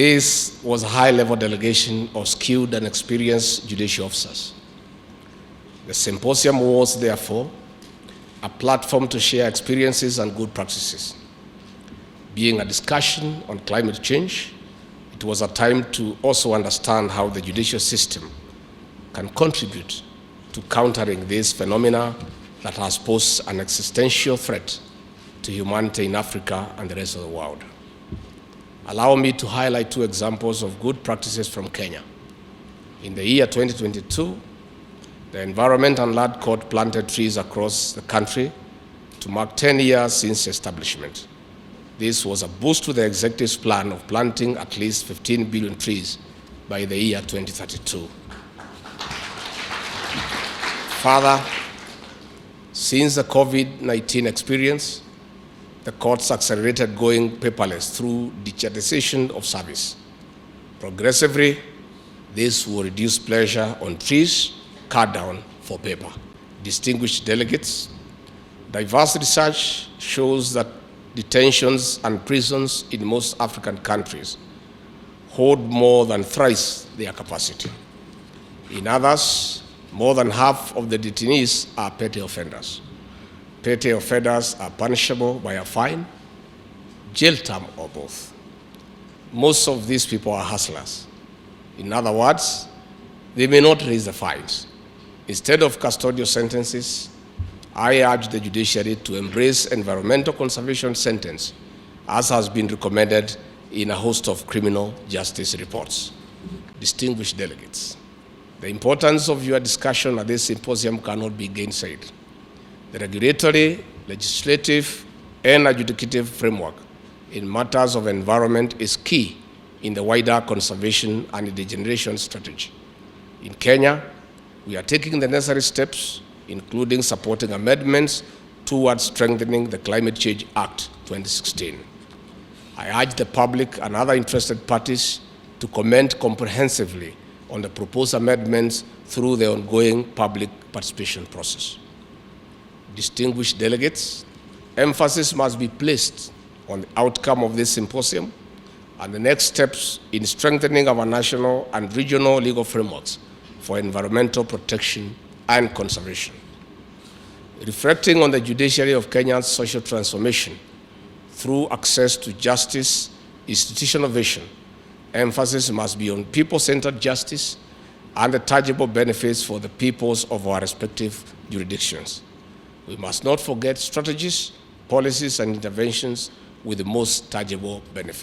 This was a high-level delegation of skilled and experienced judicial officers. The symposium was, therefore, a platform to share experiences and good practices. Being a discussion on climate change, it was a time to also understand how the judicial system can contribute to countering this phenomena that has posed an existential threat to humanity in Africa and the rest of the world. Allow me to highlight two examples of good practices from Kenya. In the year 2022, the Environment and Land Court planted trees across the country to mark 10 years since establishment. This was a boost to the executive's plan of planting at least 15 billion trees by the year 2032. Further, since the COVID-19 experience, the courts accelerated going paperless through digitization of service. Progressively, this will reduce pressure on trees cut down for paper. Distinguished delegates, diverse research shows that detentions and prisons in most African countries hold more than thrice their capacity. In others, more than half of the detainees are petty offenders. Petty offenders are punishable by a fine, jail term, or both. Most of these people are hustlers. In other words, they may not raise the fines. Instead of custodial sentences, I urge the judiciary to embrace environmental conservation sentence, as has been recommended in a host of criminal justice reports. Distinguished delegates, the importance of your discussion at this symposium cannot be gainsaid. The regulatory, legislative, and adjudicative framework in matters of environment is key in the wider conservation and regeneration strategy. In Kenya, we are taking the necessary steps, including supporting amendments towards strengthening the Climate Change Act 2016. I urge the public and other interested parties to comment comprehensively on the proposed amendments through the ongoing public participation process. Distinguished delegates, emphasis must be placed on the outcome of this symposium and the next steps in strengthening our national and regional legal frameworks for environmental protection and conservation. Reflecting on the judiciary of Kenya's social transformation through access to justice, institutional vision, emphasis must be on people-centered justice and the tangible benefits for the peoples of our respective jurisdictions. We must not forget strategies, policies, and interventions with the most tangible benefits.